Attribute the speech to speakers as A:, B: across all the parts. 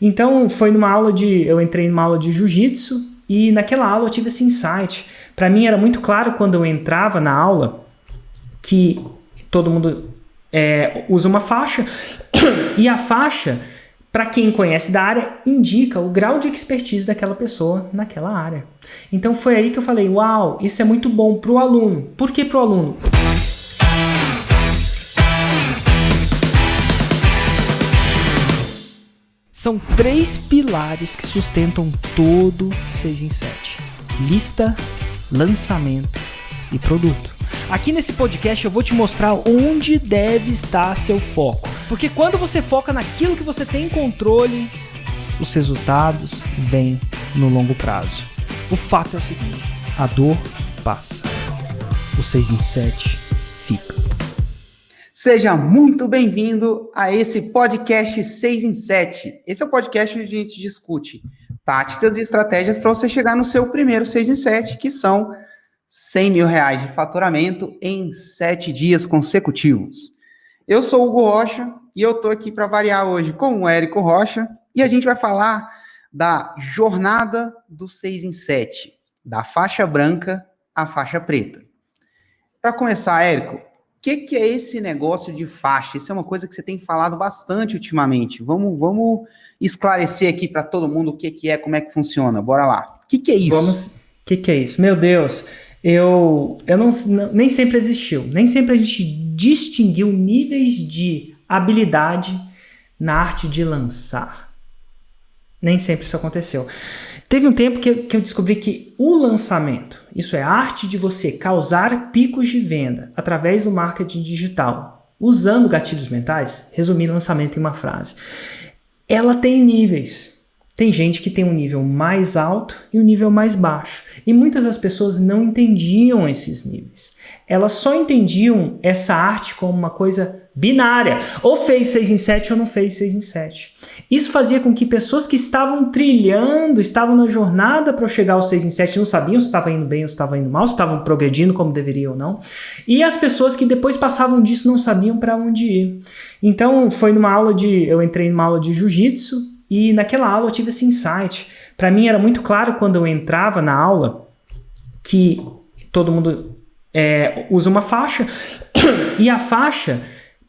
A: Então eu entrei numa aula de jiu-jitsu e naquela aula eu tive esse insight. Para mim era muito claro quando eu entrava na aula que todo mundo usa uma faixa e a faixa, para quem conhece da área, indica o grau de expertise daquela pessoa naquela área. Então foi aí que eu falei, uau, isso é muito bom para o aluno. Por que para o aluno? São 3 pilares que sustentam todo 6 em 7. Lista, lançamento e produto. Aqui nesse podcast eu vou te mostrar onde deve estar seu foco. Porque quando você foca naquilo que você tem controle, os resultados vêm no longo prazo. O fato é o seguinte, a dor passa. O 6 em 7 fica.
B: Seja muito bem-vindo a esse podcast 6 em 7. Esse é o podcast onde a gente discute táticas e estratégias para você chegar no seu primeiro 6 em 7, que são R$100 mil de faturamento em 7 dias consecutivos. Eu sou o Hugo Rocha e eu estou aqui para variar hoje com o Érico Rocha e a gente vai falar da jornada do 6 em 7, da faixa branca à faixa preta. Para começar, Érico, o que é esse negócio de faixa? Isso é uma coisa que você tem falado bastante ultimamente. Vamos esclarecer aqui para todo mundo o que é, como é que funciona. Bora lá. O que é isso?
A: O que é isso? Meu Deus, nem sempre existiu. Nem sempre a gente distinguiu níveis de habilidade na arte de lançar. Nem sempre isso aconteceu. Teve um tempo que eu descobri que o lançamento, isso é a arte de você causar picos de venda através do marketing digital, usando gatilhos mentais, resumir lançamento em uma frase. Ela tem níveis. Tem gente que tem um nível mais alto e um nível mais baixo. E muitas das pessoas não entendiam esses níveis. Elas só entendiam essa arte como uma coisa binária. Ou fez 6 em 7 ou não fez 6 em 7. Isso fazia com que pessoas que estavam trilhando, estavam na jornada para chegar ao 6 em 7, não sabiam se estava indo bem ou se estava indo mal, se estavam progredindo como deveriam ou não. E as pessoas que depois passavam disso não sabiam para onde ir. Então eu entrei numa aula de jiu-jitsu e naquela aula eu tive esse insight. Para mim era muito claro quando eu entrava na aula que todo mundo usa uma faixa e a faixa,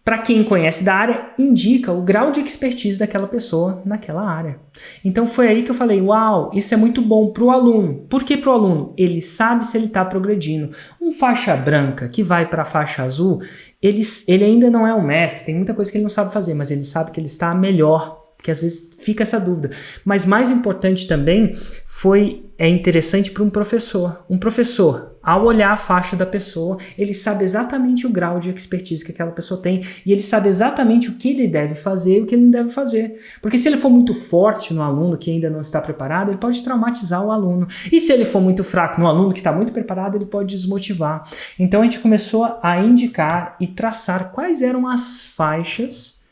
A: para quem conhece da área, indica o grau de expertise daquela pessoa naquela área. Então foi aí que eu falei, uau, isso é muito bom para o aluno. Por que para o aluno? Ele sabe se ele está progredindo. Um faixa branca que vai para a faixa azul, ele ainda não é um mestre, tem muita coisa que ele não sabe fazer, mas ele sabe que ele está melhor. Porque às vezes fica essa dúvida. Mas mais importante também é interessante para um professor. Um professor, ao olhar a faixa da pessoa, ele sabe exatamente o grau de expertise que aquela pessoa tem e ele sabe exatamente o que ele deve fazer e o que ele não deve fazer. Porque se ele for muito forte no aluno que ainda não está preparado, ele pode traumatizar o aluno. E se ele for muito fraco no aluno que está muito preparado, ele pode desmotivar. Então a gente começou a indicar e traçar quais eram as faixas,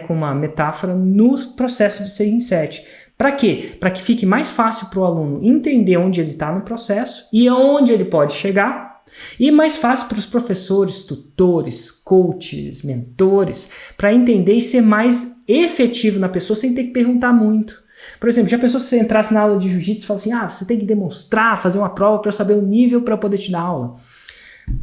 A: com uma metáfora, no processo de 6 em 7. Para quê? Para que fique mais fácil para o aluno entender onde ele está no processo e aonde ele pode chegar, e mais fácil para os professores, tutores, coaches, mentores, para entender e ser mais efetivo na pessoa sem ter que perguntar muito. Por exemplo, já pensou se você entrasse na aula de jiu-jitsu e falasse assim, você tem que demonstrar, fazer uma prova para eu saber o nível para eu poder te dar aula.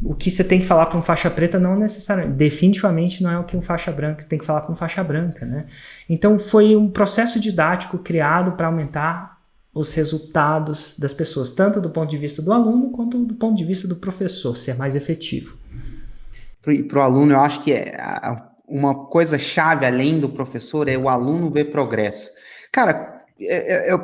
A: O que você tem que falar para um faixa preta não necessariamente, definitivamente não é o que um faixa branca você tem que falar para um faixa branca, né? Então foi um processo didático criado para aumentar os resultados das pessoas, tanto do ponto de vista do aluno quanto do ponto de vista do professor, ser mais efetivo.
B: Para o aluno, eu acho que uma coisa chave além do professor é o aluno ver progresso. Cara,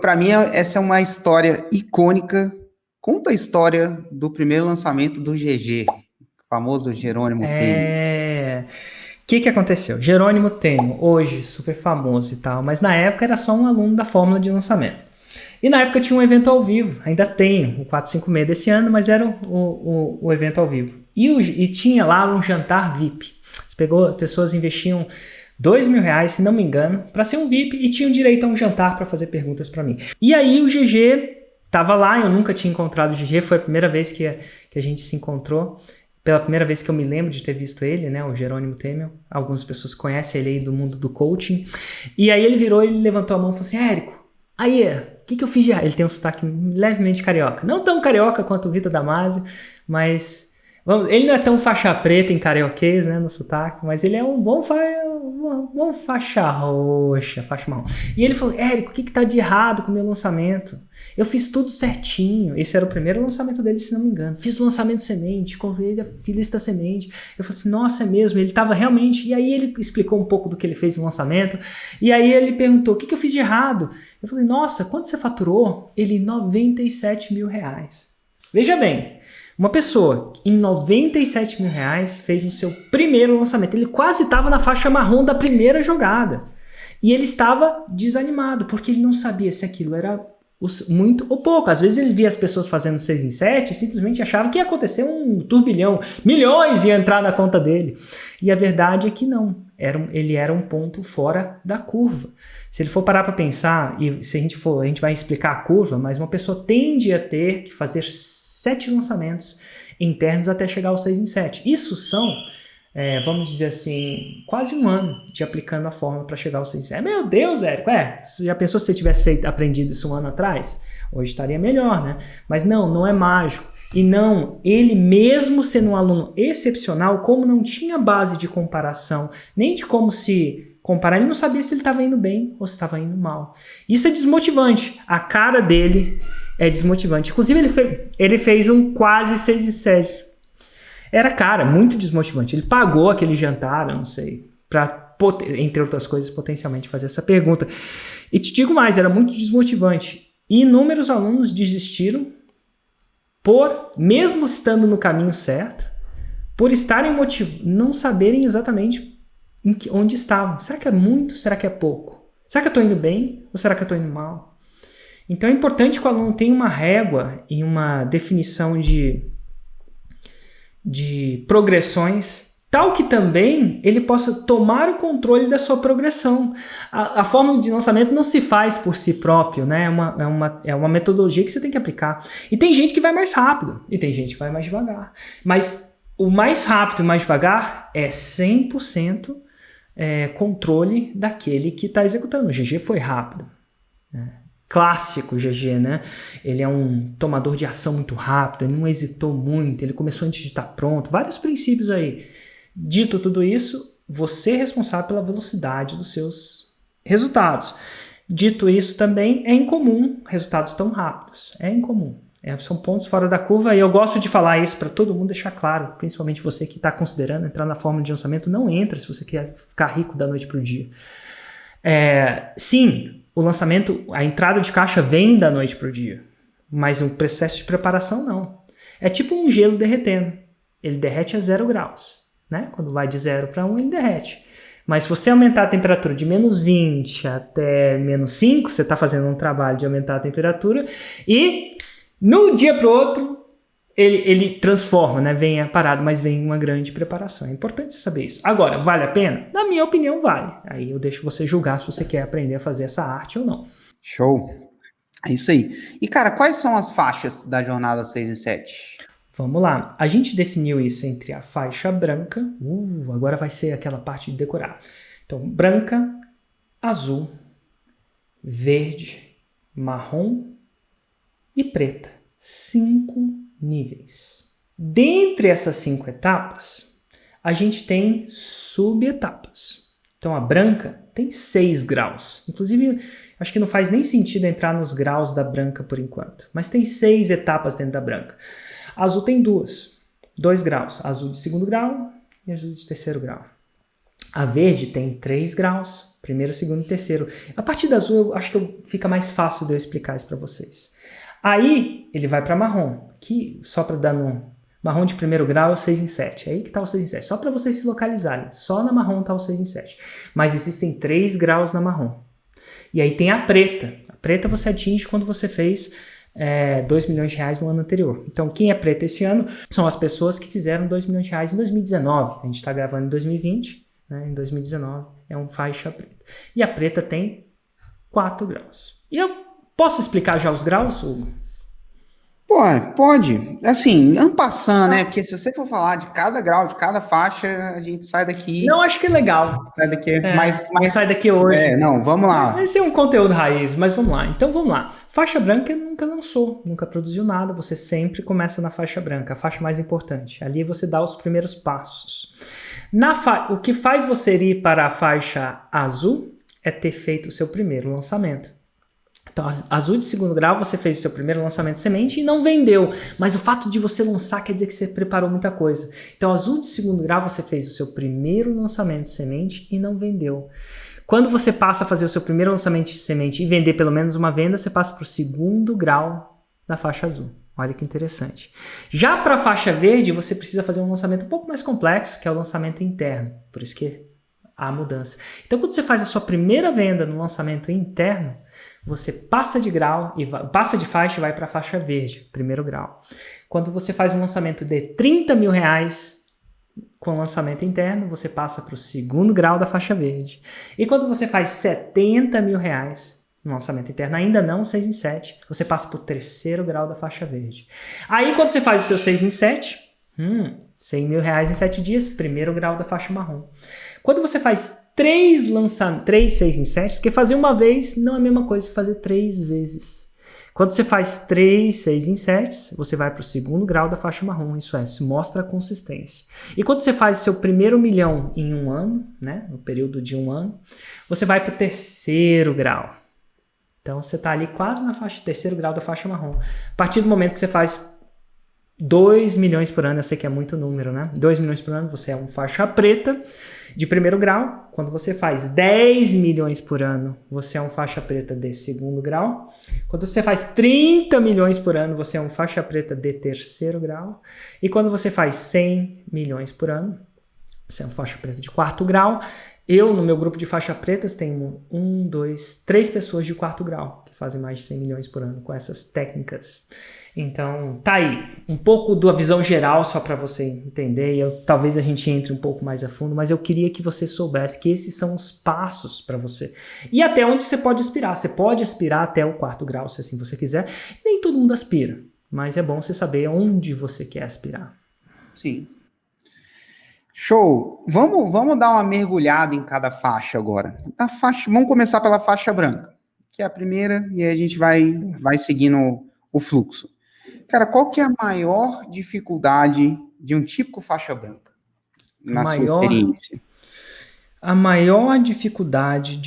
B: para mim essa é uma história icônica. Conta a história do primeiro lançamento do GG, o famoso Jerônimo Tênio.
A: O que aconteceu? Jerônimo Tênio, hoje super famoso e tal, mas na época era só um aluno da fórmula de lançamento. E na época tinha um evento ao vivo, ainda tem, o 456 desse ano, mas era o evento ao vivo. E tinha lá um jantar VIP. Pessoas investiam R$2 mil, se não me engano, para ser um VIP e tinham direito a um jantar para fazer perguntas para mim. E aí o GG tava lá, eu nunca tinha encontrado o GG, foi a primeira vez que a gente se encontrou. pela primeira vez que eu me lembro de ter visto ele, né, o Jerônimo Temel. Algumas pessoas conhecem ele aí do mundo do coaching. E aí ele virou, ele levantou a mão e falou assim, Érico, aí, o que eu fiz de errado? Ele tem um sotaque levemente carioca. Não tão carioca quanto o Vitor Damasio, mas... ele não é tão faixa preta em carioquês, né, no sotaque, mas ele é um bom faixa roxa, faixa marrom. E ele falou, Érico, o que tá de errado com o meu lançamento? Eu fiz tudo certinho. Esse era o primeiro lançamento dele, se não me engano. Fiz o lançamento semente, comprei a filista semente. Eu falei assim, nossa, é mesmo? Ele tava realmente... E aí ele explicou um pouco do que ele fez no lançamento. E aí ele perguntou, o que eu fiz de errado? Eu falei, nossa, quanto você faturou? Ele, R$97 mil. Veja bem, uma pessoa em R$97 mil fez o seu primeiro lançamento. Ele quase estava na faixa marrom da primeira jogada. E ele estava desanimado, porque ele não sabia se aquilo era muito ou pouco. Às vezes ele via as pessoas fazendo 6 em 7 e simplesmente achava que ia acontecer um turbilhão. Milhões iam entrar na conta dele. E a verdade é que não. Ele era um ponto fora da curva. Se ele for parar para pensar, e se a gente vai explicar a curva, mas uma pessoa tende a ter que fazer 7 lançamentos internos até chegar aos 6 em 7. Isso são, vamos dizer assim, quase um ano de aplicando a fórmula para chegar aos 6 em 7. Meu Deus, Érico, você já pensou se você tivesse aprendido isso um ano atrás? Hoje estaria melhor, né? Mas não é mágico. E não, ele mesmo sendo um aluno excepcional, como não tinha base de comparação, nem de como se comparar, ele não sabia se ele estava indo bem ou se estava indo mal. Isso é desmotivante. A cara dele é desmotivante. Inclusive, ele fez um quase 6 em 7. Era, muito desmotivante. Ele pagou aquele jantar, eu não sei, para, entre outras coisas, potencialmente fazer essa pergunta. E te digo mais, era muito desmotivante. E inúmeros alunos desistiram mesmo estando no caminho certo, por estarem não saberem exatamente onde estavam. Será que é muito? Será que é pouco? Será que eu estou indo bem? Ou será que eu estou indo mal? Então é importante que o aluno tenha uma régua e uma definição de progressões, tal que também ele possa tomar o controle da sua progressão. A fórmula de lançamento não se faz por si próprio, né? É uma metodologia que você tem que aplicar. E tem gente que vai mais rápido, e tem gente que vai mais devagar. Mas o mais rápido e mais devagar é 100% controle daquele que está executando. O GG foi rápido, né? Clássico GG, né? Ele é um tomador de ação muito rápido, ele não hesitou muito, ele começou antes de estar pronto. Vários princípios aí. Dito tudo isso, você é responsável pela velocidade dos seus resultados. Dito isso, também é incomum resultados tão rápidos. É incomum. São pontos fora da curva e eu gosto de falar isso para todo mundo, deixar claro, principalmente você que está considerando entrar na fórmula de lançamento, não entra se você quer ficar rico da noite para o dia. Sim, o lançamento, a entrada de caixa vem da noite para o dia, mas o processo de preparação não. É tipo um gelo derretendo. Ele derrete a 0 graus. Né? Quando vai de 0 para 1, ele derrete. Mas se você aumentar a temperatura de menos 20 até menos 5, você está fazendo um trabalho de aumentar a temperatura e no dia para o outro ele transforma, né? Vem parado, mas vem uma grande preparação. É importante saber isso. Agora, vale a pena? Na minha opinião, vale. Aí eu deixo você julgar se você quer aprender a fazer essa arte ou não.
B: Show. É isso aí. E, cara, quais são as faixas da jornada 6 em 7?
A: Vamos lá, a gente definiu isso entre a faixa branca, agora vai ser aquela parte de decorar. Então, branca, azul, verde, marrom e preta. 5 níveis. Dentre essas 5 etapas, a gente tem subetapas. Então, a branca tem 6 graus. Inclusive, acho que não faz nem sentido entrar nos graus da branca por enquanto, mas tem 6 etapas dentro da branca. A azul tem 2 graus, azul de 2º grau e azul de 3º grau. A verde tem 3 graus, 1º, 2º e 3º. A partir da azul, eu acho que fica mais fácil de eu explicar isso para vocês. Aí, ele vai para marrom, que só para dar no marrom de 1º grau é o 6 em 7. É aí que está o 6 em 7, só para vocês se localizarem. Só na marrom está o 6 em 7. Mas existem 3 graus na marrom. E aí tem a preta. A preta você atinge quando você fez 2 milhões de reais no ano anterior. Então, quem é preta esse ano são as pessoas que fizeram 2 milhões de reais em 2019. A gente está gravando em 2020, né? Em 2019 é um faixa preta. E a preta tem 4 graus. E eu posso explicar já os graus, Hugo?
B: Pô, pode. Assim, en passant, né? Porque se você for falar de cada grau, de cada faixa, a gente sai daqui.
A: Não, acho que é legal.
B: Sai daqui.
A: Sai daqui hoje.
B: Não, vamos lá.
A: Esse é um conteúdo raiz, mas vamos lá. Então vamos lá. Faixa branca nunca lançou, nunca produziu nada. Você sempre começa na faixa branca, a faixa mais importante. Ali você dá os primeiros passos. O que faz você ir para a faixa azul é ter feito o seu primeiro lançamento. Então, azul de segundo grau, você fez o seu primeiro lançamento de semente e não vendeu. Mas o fato de você lançar quer dizer que você preparou muita coisa. Então, azul de segundo grau, você fez o seu primeiro lançamento de semente e não vendeu. Quando você passa a fazer o seu primeiro lançamento de semente e vender pelo menos uma venda, você passa para o segundo grau da faixa azul. Olha que interessante. Já para a faixa verde, você precisa fazer um lançamento um pouco mais complexo, que é o lançamento interno. Por isso que há mudança. Então, quando você faz a sua primeira venda no lançamento interno, você passa de grau e passa de faixa e vai para a faixa verde, primeiro grau. Quando você faz um lançamento de 30 mil reais com lançamento interno, você passa para o segundo grau da faixa verde. E quando você faz 70 mil reais no lançamento interno, ainda não 6 em 7, você passa para o terceiro grau da faixa verde. Aí quando você faz o seu 6 em 7, 100 mil reais em 7 dias, primeiro grau da faixa marrom. Quando você faz 3 6 em 7, porque fazer uma vez não é a mesma coisa que fazer 3 vezes. Quando você faz 3 6 em 7, você vai para o segundo grau da faixa marrom, isso mostra a consistência. E quando você faz o seu primeiro milhão em um ano, né, no período de um ano, você vai para o terceiro grau. Então você está ali quase na faixa terceiro grau da faixa marrom. A partir do momento que você faz 2 milhões por ano, eu sei que é muito número, né? 2 milhões por ano, você é um faixa preta de primeiro grau. Quando você faz 10 milhões por ano, você é um faixa preta de segundo grau. Quando você faz 30 milhões por ano, você é um faixa preta de terceiro grau. E quando você faz 100 milhões por ano, você é um faixa preta de quarto grau. Eu, no meu grupo de faixa pretas, tenho 1, 2, 3 pessoas de quarto grau que fazem mais de 100 milhões por ano com essas técnicas. Então, tá aí, um pouco da visão geral só para você entender, talvez a gente entre um pouco mais a fundo, mas eu queria que você soubesse que esses são os passos para você. E até onde você pode aspirar. Você pode aspirar até o quarto grau, se assim você quiser. Nem todo mundo aspira, mas é bom você saber onde você quer aspirar.
B: Sim. Show! Vamos dar uma mergulhada em cada faixa agora. Vamos começar pela faixa branca, que é a primeira, e aí a gente vai seguindo o fluxo. Cara, qual que é a maior dificuldade de um típico faixa branca, na sua experiência?
A: A maior dificuldade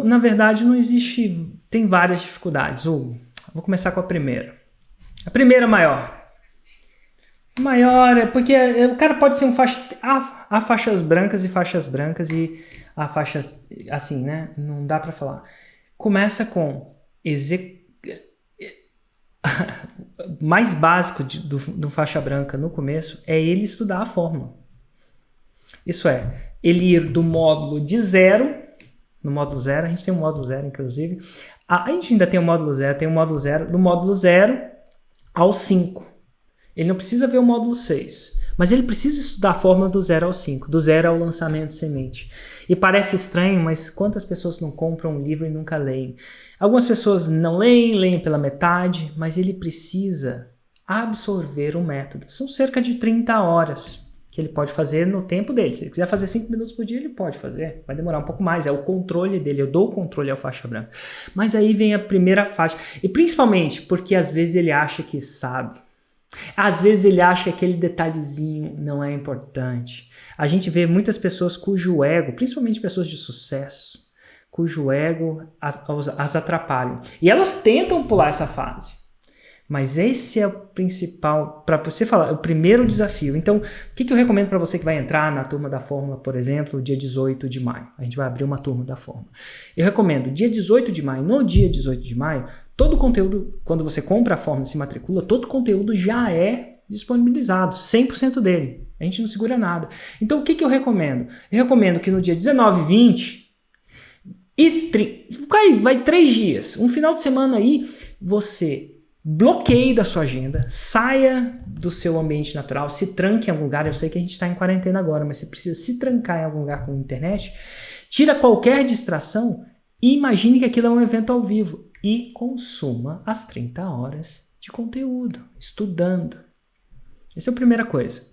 A: na verdade, não existe... Tem várias dificuldades. Vou começar com a primeira. A primeira maior. Maior é porque o cara pode ser um faixa... Há faixas brancas e há faixas assim, né? Não dá pra falar. Começa com mais básico do faixa branca no começo é ele estudar a fórmula. Isso é, ele ir do módulo de 0, no módulo 0, a gente tem um módulo 0 inclusive, a gente ainda tem um módulo 0, do módulo 0 ao 5. Ele não precisa ver o módulo 6, mas ele precisa estudar a fórmula do 0 ao 5, do 0 ao lançamento semente. E parece estranho, mas quantas pessoas não compram um livro e nunca leem? Algumas pessoas não leem pela metade, mas ele precisa absorver o método. São cerca de 30 horas que ele pode fazer no tempo dele. Se ele quiser fazer 5 minutos por dia, ele pode fazer. Vai demorar um pouco mais, é o controle dele. Eu dou o controle ao faixa branca. Mas aí vem a primeira faixa. E principalmente porque às vezes ele acha que sabe. Às vezes ele acha que aquele detalhezinho não é importante. A gente vê muitas pessoas cujo ego, principalmente pessoas de sucesso, cujo ego as atrapalham. E elas tentam pular essa fase. Mas esse é o principal, para você falar, o primeiro desafio. Então, o que eu recomendo para você que vai entrar na turma da fórmula, por exemplo, dia 18 de maio? A gente vai abrir uma turma da fórmula. Eu recomendo, dia 18 de maio, no dia 18 de maio, todo o conteúdo, quando você compra a fórmula e se matricula, todo o conteúdo já é disponibilizado, 100% dele. A gente não segura nada. Então, o que eu recomendo? Eu recomendo que no dia 19 e 20, vai 3 dias, um final de semana aí, você bloqueie da sua agenda, saia do seu ambiente natural, se tranque em algum lugar. Eu sei que a gente está em quarentena agora, mas você precisa se trancar em algum lugar com a internet, tira qualquer distração e imagine que aquilo é um evento ao vivo e consuma as 30 horas de conteúdo, estudando. Essa é a primeira coisa.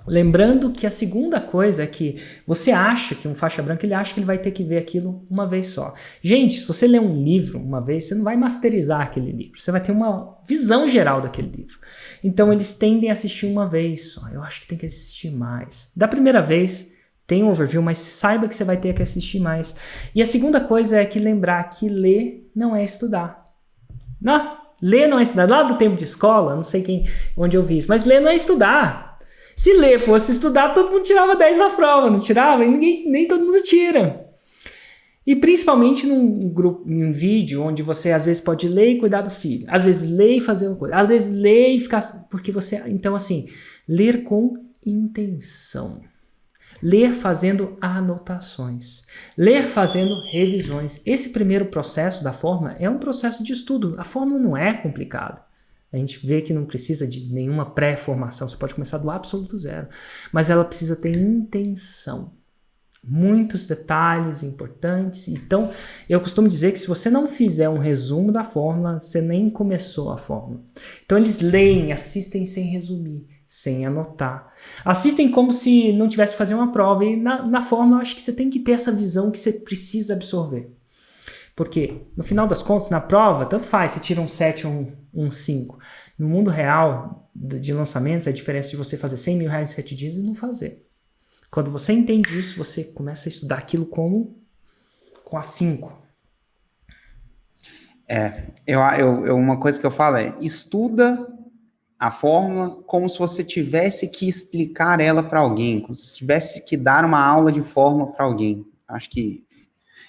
A: Lembrando que a segunda coisa é que você acha que um faixa branca, ele acha que ele vai ter que ver aquilo uma vez só. Gente, se você ler um livro uma vez, você não vai masterizar aquele livro. Você vai ter uma visão geral daquele livro. Então, eles tendem a assistir uma vez só. Eu acho que tem que assistir mais. Da primeira vez, tem um overview, mas saiba que você vai ter que assistir mais. E a segunda coisa é que lembrar que ler não é estudar. Não, ler não é estudar. Lá do tempo de escola, não sei onde eu vi isso, mas ler não é estudar. Se ler fosse estudar, todo mundo tirava 10 na prova, não tirava? E nem todo mundo tira. E principalmente num vídeo onde você às vezes pode ler e cuidar do filho. Às vezes ler e fazer uma coisa. Às vezes ler e ficar... Porque você... Então assim, ler com intenção. Ler fazendo anotações. Ler fazendo revisões. Esse primeiro processo da fórmula é um processo de estudo. A fórmula não é complicada. A gente vê que não precisa de nenhuma pré-formação, você pode começar do absoluto zero, mas ela precisa ter intenção, muitos detalhes importantes. Então, eu costumo dizer que se você não fizer um resumo da fórmula, você nem começou a fórmula. Então, eles leem, assistem sem resumir, sem anotar. Assistem como se não tivesse que fazer uma prova, e na fórmula eu acho que você tem que ter essa visão que você precisa absorver. Porque, no final das contas, na prova, tanto faz, você tira um 7 ou um 5. No mundo real de lançamentos, a diferença de você fazer 100 mil reais em 7 dias e não fazer. Quando você entende isso, você começa a estudar aquilo com afinco.
B: Uma coisa que eu falo é, estuda a fórmula como se você tivesse que explicar ela para alguém, como se tivesse que dar uma aula de fórmula para alguém. Acho que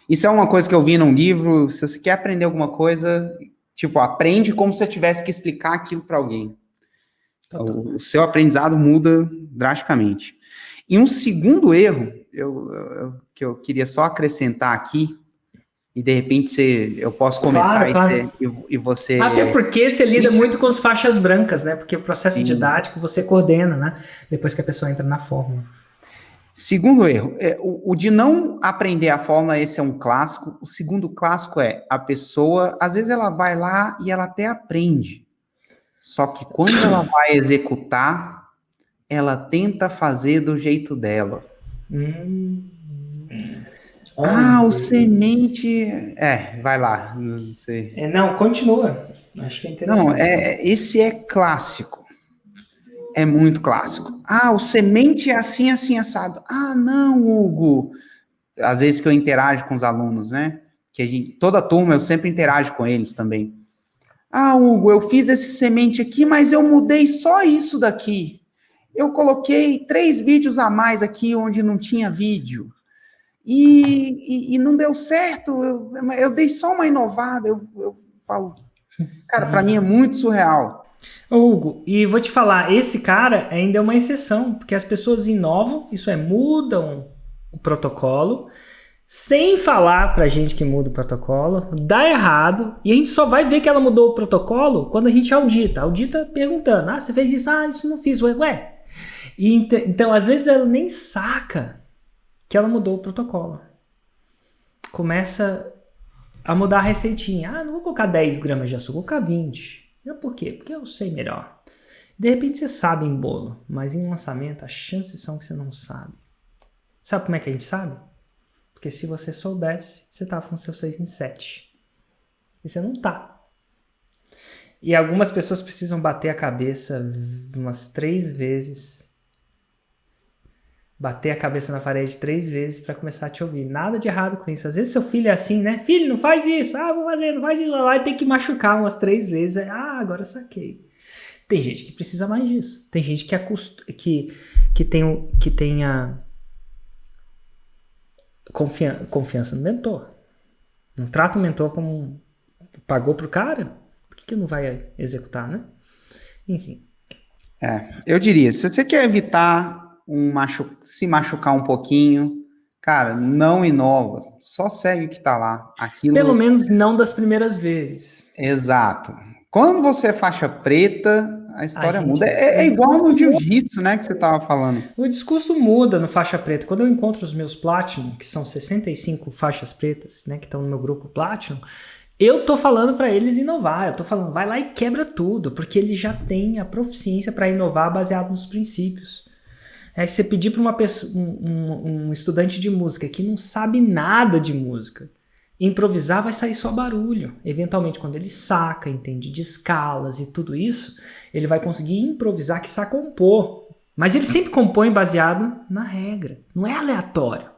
B: isso é uma coisa que eu vi num livro. Se você quer aprender alguma coisa, tipo, aprende como se você tivesse que explicar aquilo para alguém. O seu aprendizado muda drasticamente. E um segundo erro, que eu queria só acrescentar aqui, e de repente eu posso começar
A: claro.
B: E você...
A: Até porque você lida muito com as faixas brancas, né? Porque o processo didático você coordena, né? Depois que a pessoa entra na fórmula.
B: Segundo erro, o de não aprender a fórmula, esse é um clássico. O segundo clássico é a pessoa, às vezes ela vai lá e ela até aprende. Só que quando ela vai executar, ela tenta fazer do jeito dela. O semente... vai lá. Não sei.
A: Não, continua. Acho que é interessante.
B: Não, esse é clássico. É muito clássico. O semente é assim, assim, assado. Não, Hugo. Às vezes que eu interajo com os alunos, né? Toda turma eu sempre interajo com eles também. Hugo, eu fiz esse semente aqui, mas eu mudei só isso daqui. Eu coloquei 3 vídeos a mais aqui onde não tinha vídeo. E não deu certo. Eu dei só uma inovada. Eu falo, cara, para mim é muito surreal.
A: Hugo, e vou te falar, esse cara ainda é uma exceção, porque as pessoas inovam, mudam o protocolo, sem falar pra gente que muda o protocolo, dá errado, e a gente só vai ver que ela mudou o protocolo quando a gente audita perguntando, você fez isso? Isso não fiz, ué. Então, às vezes ela nem saca que ela mudou o protocolo. Começa a mudar a receitinha, não vou colocar 10 gramas de açúcar, vou colocar 20. Por quê? Porque eu sei melhor. De repente você sabe em bolo, mas em lançamento as chances são que você não sabe. Sabe como é que a gente sabe? Porque se você soubesse, você estava com seu 6 em 7. E você não tá. E algumas pessoas precisam bater a cabeça umas 3 vezes. Bater a cabeça na parede 3 vezes para começar a te ouvir. Nada de errado com isso. Às vezes seu filho é assim, né? Filho, não faz isso. Vou fazer, não faz isso. Lá e tem que machucar umas 3 vezes. Agora eu saquei. Tem gente que precisa mais disso. Tem gente que tenha confiança no mentor. Não trata o mentor como pagou pro cara. Por que não vai executar, né? Enfim.
B: Eu diria, se você quer evitar se machucar um pouquinho, cara, não inova, só segue o que tá lá.
A: Pelo menos não das primeiras vezes.
B: Exato. Quando você é faixa preta, a história muda. É igual no jiu-jitsu, né, que você tava falando.
A: O discurso muda no faixa preta. Quando eu encontro os meus Platinum, que são 65 faixas pretas, né, que estão no meu grupo Platinum, Eu tô falando para eles inovar, eu tô falando, vai lá e quebra tudo, porque ele já tem a proficiência para inovar baseado nos princípios. Aí você pedir para uma pessoa, um estudante de música que não sabe nada de música, improvisar, vai sair só barulho. Eventualmente, quando ele saca, entende de escalas e tudo isso, ele vai conseguir improvisar, que sabe compor. Mas ele sempre compõe baseado na regra, não é aleatório.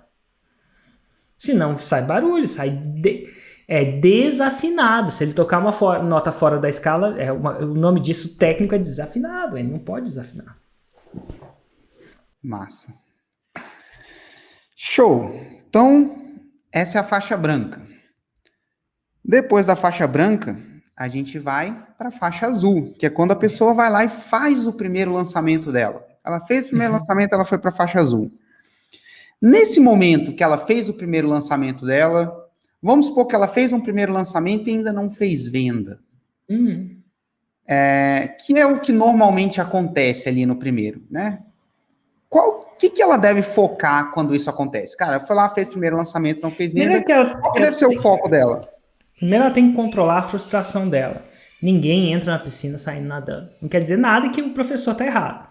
A: Senão sai barulho, sai desafinado. Se ele tocar uma nota fora da escala, o nome disso técnico é desafinado, ele não pode desafinar.
B: Massa. Show! Então, essa é a faixa branca. Depois da faixa branca, a gente vai para a faixa azul, que é quando a pessoa vai lá e faz o primeiro lançamento dela. Ela fez o primeiro lançamento, ela foi para a faixa azul. Nesse momento que ela fez o primeiro lançamento dela, vamos supor que ela fez um primeiro lançamento e ainda não fez venda. Que é o que normalmente acontece ali no primeiro, né? O que ela deve focar quando isso acontece? Cara, ela foi lá, fez o primeiro lançamento, não fez venda. Qual que deve ser o foco dela?
A: Primeiro ela tem que controlar a frustração dela. Ninguém entra na piscina saindo nadando. Não quer dizer nada que o professor está errado.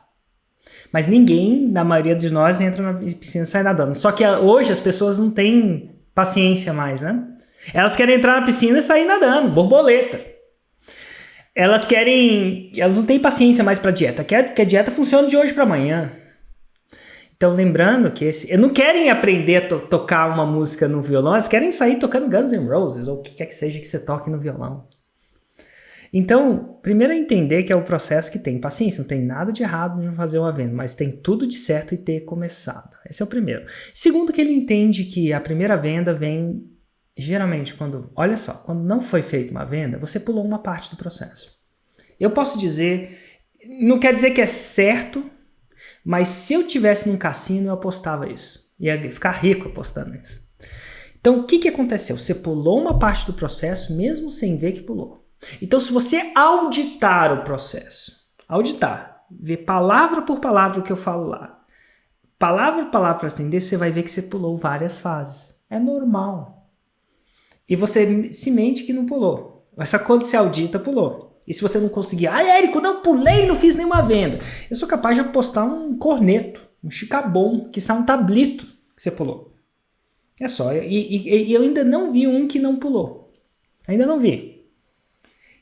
A: Mas ninguém, na maioria de nós, entra na piscina saindo nadando. Só que hoje as pessoas não têm paciência mais, né? Elas querem entrar na piscina e sair nadando, borboleta. Elas não têm paciência mais para dieta. Que a dieta funciona de hoje para amanhã. Então, lembrando que eles não querem aprender a tocar uma música no violão, eles querem sair tocando Guns N' Roses, ou o que quer que seja que você toque no violão. Então, primeiro é entender que é o processo que tem paciência, não tem nada de errado em fazer uma venda, mas tem tudo de certo em ter começado. Esse é o primeiro. Segundo, que ele entende que a primeira venda vem, geralmente, quando não foi feita uma venda, você pulou uma parte do processo. Eu posso dizer, não quer dizer que é certo, mas se eu tivesse num cassino, eu apostava isso. Ia ficar rico apostando isso. Então, o que aconteceu? Você pulou uma parte do processo, mesmo sem ver que pulou. Então, se você auditar o processo, ver palavra por palavra o que eu falo lá, palavra por palavra para atender, você vai ver que você pulou várias fases. É normal. E você se mente que não pulou. Mas quando você audita, pulou. E se você não conseguir, Érico, não pulei, não fiz nenhuma venda. Eu sou capaz de apostar um corneto, um chicabom, que sai um tablito que você pulou. É só. E eu ainda não vi um que não pulou. Ainda não vi.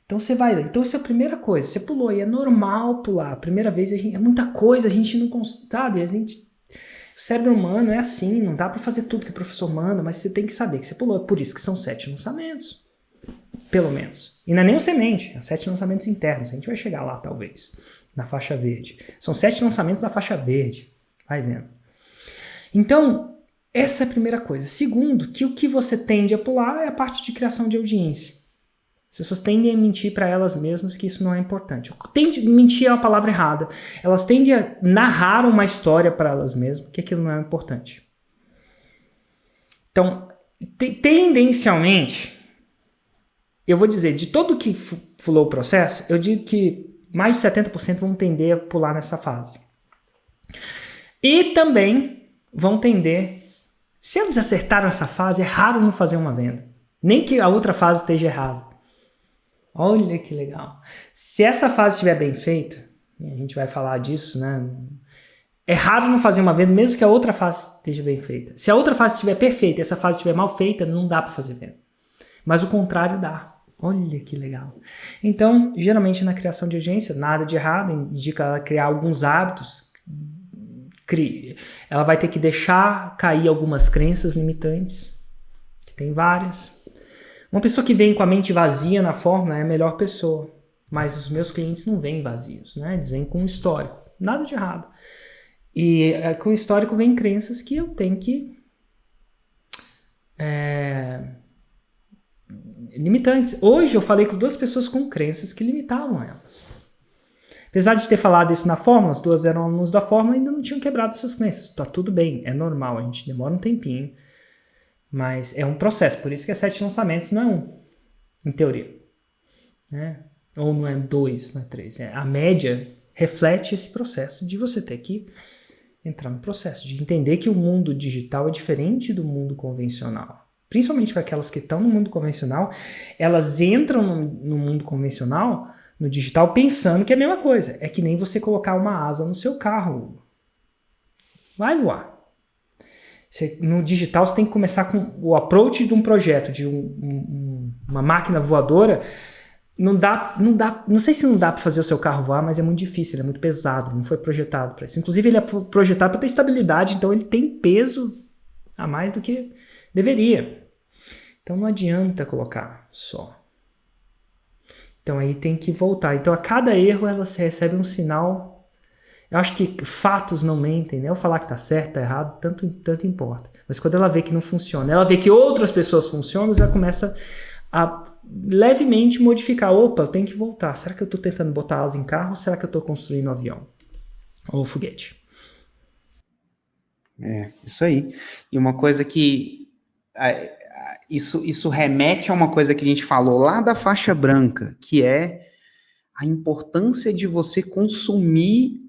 A: Então você vai. Então essa é a primeira coisa. Você pulou e é normal pular. A primeira vez é muita coisa, a gente não sabe. O cérebro humano é assim, não dá para fazer tudo que o professor manda, mas você tem que saber que você pulou. É por isso que são 7 lançamentos. Pelo menos. E não é nem um semente, é 7 lançamentos internos. A gente vai chegar lá, talvez, na faixa verde. São 7 lançamentos da faixa verde. Vai vendo. Então, essa é a primeira coisa. Segundo, que o que você tende a pular é a parte de criação de audiência. As pessoas tendem a mentir para elas mesmas que isso não é importante. Mentir é uma palavra errada. Elas tendem a narrar uma história para elas mesmas que aquilo não é importante. Então, tendencialmente, eu vou dizer, de todo que pulou o processo, eu digo que mais de 70% vão tender a pular nessa fase. E também vão tender, se eles acertaram essa fase, é raro não fazer uma venda. Nem que a outra fase esteja errada. Olha que legal. Se essa fase estiver bem feita, e a gente vai falar disso, né? É raro não fazer uma venda, mesmo que a outra fase esteja bem feita. Se a outra fase estiver perfeita e essa fase estiver mal feita, não dá para fazer venda. Mas o contrário dá. Olha que legal. Então, geralmente na criação de audiência, nada de errado, indica ela criar alguns hábitos. Ela vai ter que deixar cair algumas crenças limitantes, que tem várias. Uma pessoa que vem com a mente vazia na fórmula é a melhor pessoa. Mas os meus clientes não vêm vazios, né? Eles vêm com um histórico. Nada de errado. E com o histórico vem crenças que eu tenho que... limitantes. Hoje eu falei com 2 pessoas com crenças que limitavam elas. Apesar de ter falado isso na fórmula, as 2 eram alunos da fórmula e ainda não tinham quebrado essas crenças. Tá tudo bem, é normal, a gente demora um tempinho. Mas é um processo, por isso que é 7 lançamentos, não é 1, em teoria. Né? Ou não é 2, não é 3. A média reflete esse processo de você ter que entrar no processo, de entender que o mundo digital é diferente do mundo convencional. principalmente para aquelas que estão no mundo convencional, elas entram no mundo convencional, no digital, pensando que é a mesma coisa. É que nem você colocar uma asa no seu carro. Vai voar. No digital, você tem que começar com o approach de um projeto, de uma máquina voadora. Não sei se não dá para fazer o seu carro voar, mas é muito difícil, ele é muito pesado, não foi projetado para isso. Inclusive, ele é projetado para ter estabilidade, então ele tem peso a mais do que deveria. Então não adianta colocar só. Então aí tem que voltar. Então a cada erro ela recebe um sinal. Eu acho que fatos não mentem, né? Eu falar que tá certo, tá errado, tanto importa. Mas quando ela vê que não funciona, ela vê que outras pessoas funcionam, ela começa a levemente modificar. Opa, eu tenho que voltar. Será que eu tô tentando botar asa em carro ou será que eu tô construindo um avião? Ou foguete?
B: Isso aí. E uma coisa que... Isso remete a uma coisa que a gente falou lá da faixa branca, que é a importância de você consumir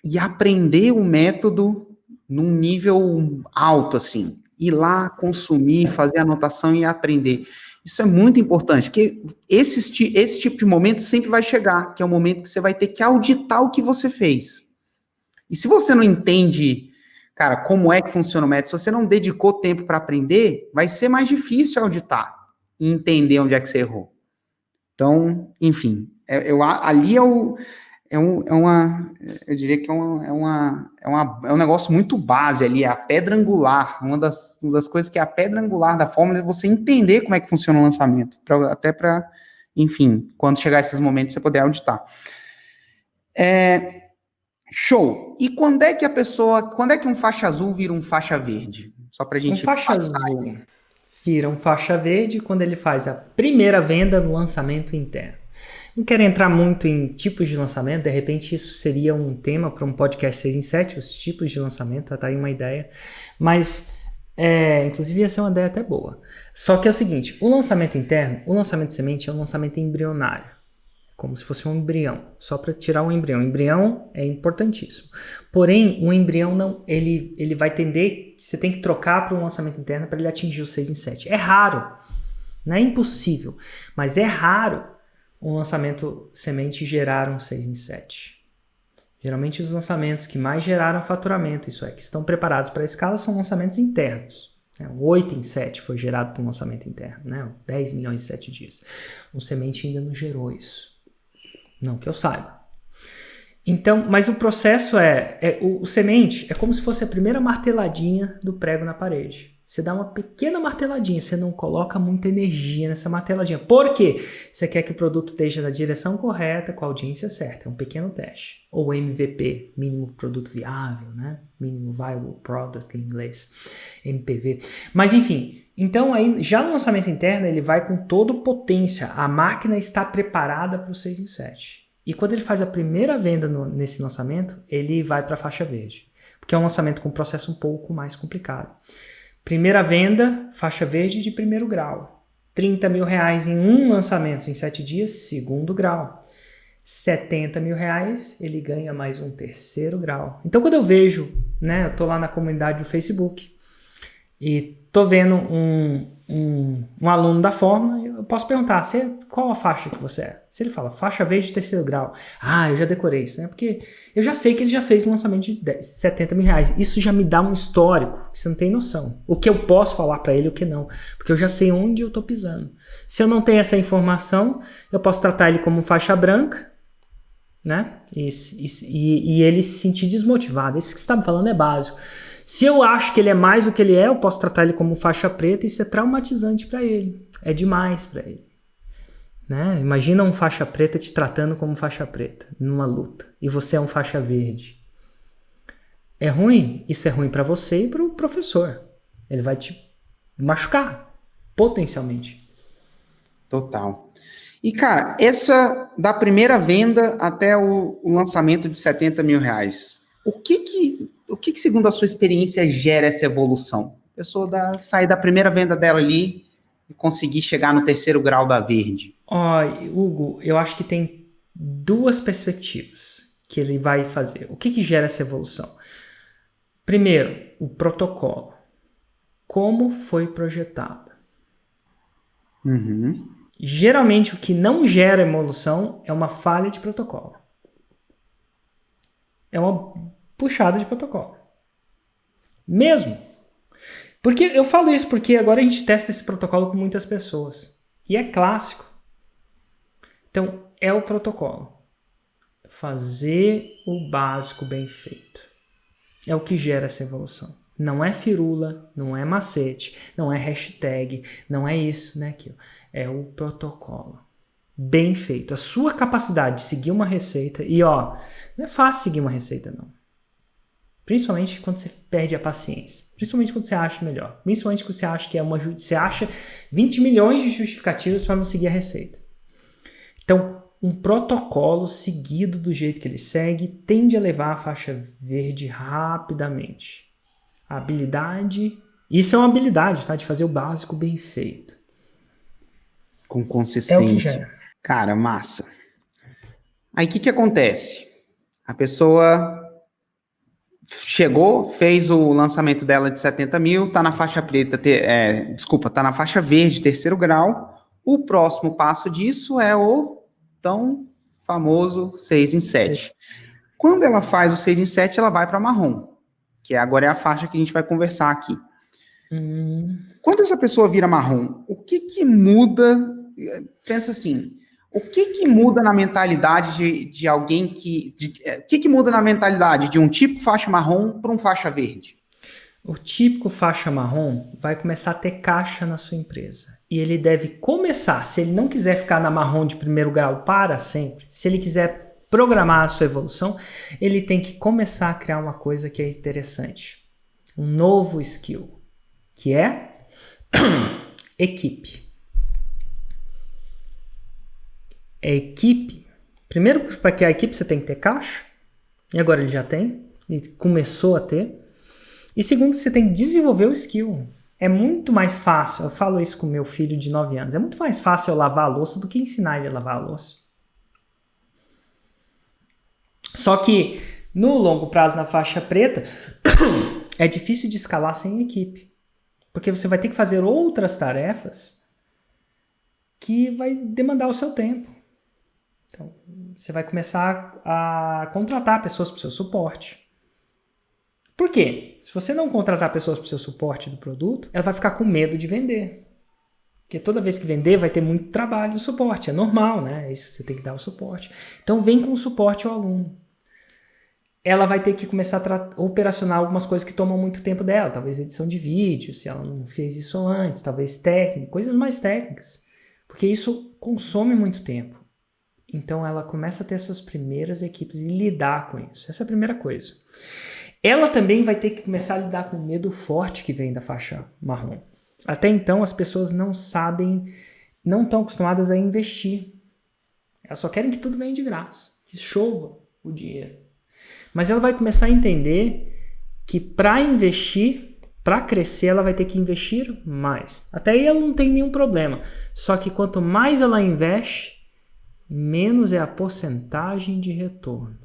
B: e aprender o método num nível alto, assim. Ir lá, consumir, fazer anotação e aprender. Isso é muito importante, porque esse tipo de momento sempre vai chegar, que é o momento que você vai ter que auditar o que você fez. E se você não entende, cara, como é que funciona o método, se você não dedicou tempo para aprender, vai ser mais difícil auditar e entender onde é que você errou. Então, enfim, ali eu diria que é um negócio muito base ali, é a pedra angular, uma das coisas que é a pedra angular da fórmula é você entender como é que funciona o lançamento, até para, enfim, quando chegar esses momentos você poder auditar. Show. E quando é que um faixa azul vira um faixa verde? Só pra gente...
A: Um faixa azul vira um faixa verde quando ele faz a primeira venda no lançamento interno. Não quero entrar muito em tipos de lançamento, de repente isso seria um tema para um podcast 6 em 7, os tipos de lançamento, tá aí uma ideia, mas inclusive ia ser uma ideia até boa. Só que é o seguinte, o lançamento interno, o lançamento de semente é um lançamento embrionário, como se fosse um embrião, só para tirar um embrião. O embrião é importantíssimo. Porém, o embrião não, ele vai tender, você tem que trocar para um lançamento interno para ele atingir o 6 em 7. É raro, não é impossível, mas é raro um lançamento semente gerar um 6 em 7. Geralmente os lançamentos que mais geraram faturamento, isso é, que estão preparados para a escala, são lançamentos internos. O 8 em 7 foi gerado por um lançamento interno, né? 10 milhões em 7 dias. O semente ainda não gerou isso. Não que eu saiba. Então, mas o processo o semente é como se fosse a primeira marteladinha do prego na parede. Você dá uma pequena marteladinha, você não coloca muita energia nessa marteladinha. Por quê? Você quer que o produto esteja na direção correta, com a audiência certa. É um pequeno teste. Ou MVP, mínimo produto viável, né? Mínimo viable product em inglês. MPV. Mas enfim, então aí já no lançamento interno ele vai com toda potência. A máquina está preparada para o 6 em 7. E quando ele faz a primeira venda nesse lançamento, ele vai para a faixa verde. Porque é um lançamento com um processo um pouco mais complicado. Primeira venda, faixa verde de primeiro grau. R$30 mil em um lançamento em 7 dias, segundo grau. R$70 mil, ele ganha mais um terceiro grau. Então quando eu vejo, né, eu tô lá na comunidade do Facebook e tô vendo um aluno da fórmula, eu posso perguntar, qual a faixa que você é? Se ele fala, faixa verde de terceiro grau, eu já decorei isso, né? Porque eu já sei que ele já fez um lançamento de R$70 mil. Isso já me dá um histórico, que você não tem noção. O que eu posso falar para ele e o que não. Porque eu já sei onde eu tô pisando. Se eu não tenho essa informação, eu posso tratar ele como faixa branca, né? E ele se sentir desmotivado. Isso que você está me falando é básico. Se eu acho que ele é mais do que ele é, eu posso tratar ele como faixa preta e isso é traumatizante para ele. É demais para ele. Né? Imagina um faixa preta te tratando como faixa preta numa luta e você é um faixa verde. É ruim? Isso é ruim para você e para o professor. Ele vai te machucar, potencialmente.
B: Total. E, cara, essa da primeira venda até o lançamento de R$70 mil, o que, segundo a sua experiência, gera essa evolução? A pessoa sair da primeira venda dela ali e conseguir chegar no terceiro grau da verde.
A: Hugo, eu acho que tem duas perspectivas que ele vai fazer. O que gera essa evolução? Primeiro, o protocolo. Como foi projetado?
B: Uhum.
A: Geralmente, o que não gera evolução é uma falha de protocolo. É uma puxada de protocolo. Mesmo. Porque eu falo isso porque agora a gente testa esse protocolo com muitas pessoas. E é clássico. Então, é o protocolo. Fazer o básico bem feito. É o que gera essa evolução. Não é firula, não é macete, não é hashtag, não é isso, não é aquilo. É o protocolo. Bem feito. A sua capacidade de seguir uma receita. E ó, não é fácil seguir uma receita, não. Principalmente quando você perde a paciência. Principalmente quando você acha melhor. Principalmente quando você acha que você acha 20 milhões de justificativas para não seguir a receita. Então, um protocolo seguido do jeito que ele segue tende a levar a faixa verde rapidamente. A habilidade... Isso é uma habilidade, tá? De fazer o básico bem feito.
B: Com consistência.
A: É o que gera.
B: Cara, massa. Aí o que acontece? A pessoa chegou, fez o lançamento dela de 70 mil, tá na faixa preta, tá na faixa verde, terceiro grau. O próximo passo disso é o tão famoso 6 em 7. Quando ela faz o 6 em 7, ela vai para marrom, que agora é a faixa que a gente vai conversar aqui. Quando essa pessoa vira marrom, o que muda? Pensa assim, o que muda na mentalidade de alguém o que muda na mentalidade de um tipo faixa marrom para um faixa verde?
A: O típico faixa marrom vai começar a ter caixa na sua empresa. E ele deve começar, se ele não quiser ficar na marrom de primeiro grau para sempre, se ele quiser programar a sua evolução, ele tem que começar a criar uma coisa que é interessante. Um novo skill, que é equipe. É equipe. Primeiro, para criar a equipe, você tem que ter caixa. E agora ele já tem. Ele começou a ter. E segundo, você tem que desenvolver o skill. É muito mais fácil. Eu falo isso com meu filho de 9 anos. É muito mais fácil eu lavar a louça do que ensinar ele a lavar a louça. Só que no longo prazo, na faixa preta, é difícil de escalar sem equipe. Porque você vai ter que fazer outras tarefas que vai demandar o seu tempo. Então, você vai começar a contratar pessoas para o seu suporte. Por quê? Se você não contratar pessoas para o seu suporte do produto, ela vai ficar com medo de vender. Porque toda vez que vender vai ter muito trabalho no suporte. É normal, né? É isso que você tem que dar o suporte. Então, vem com o suporte ao aluno. Ela vai ter que começar a operacionar algumas coisas que tomam muito tempo dela. Talvez edição de vídeo, se ela não fez isso antes. Talvez técnica, coisas mais técnicas. Porque isso consome muito tempo. Então, ela começa a ter suas primeiras equipes e lidar com isso. Essa é a primeira coisa. Ela também vai ter que começar a lidar com o medo forte que vem da faixa marrom. Até então, as pessoas não sabem, não estão acostumadas a investir. Elas só querem que tudo venha de graça, que chova o dinheiro. Mas ela vai começar a entender que para investir, para crescer, ela vai ter que investir mais. Até aí ela não tem nenhum problema. Só que quanto mais ela investe, menos é a porcentagem de retorno.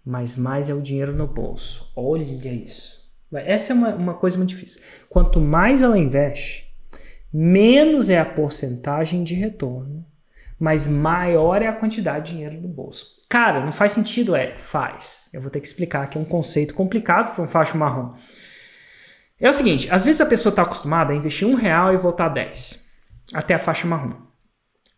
A: Mas mais é o dinheiro no bolso. Olha isso. Essa é uma coisa muito difícil. Quanto mais ela investe, menos é a porcentagem de retorno, mas maior é a quantidade de dinheiro no bolso. Cara, não faz sentido, Érico? Faz. Eu vou ter que explicar que é um conceito complicado para um faixa marrom. É o seguinte, às vezes a pessoa está acostumada a investir R$1 e voltar 10, até a faixa marrom.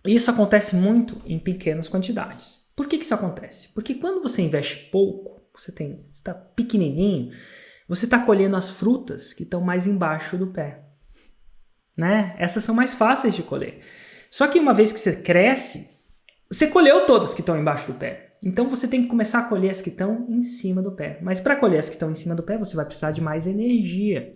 A: Isso acontece muito em pequenas quantidades. Por que isso acontece? Porque quando você investe pouco, você está pequenininho, você está colhendo as frutas que estão mais embaixo do pé. Né? Essas são mais fáceis de colher. Só que uma vez que você cresce, você colheu todas que estão embaixo do pé. Então você tem que começar a colher as que estão em cima do pé. Mas para colher as que estão em cima do pé, você vai precisar de mais energia.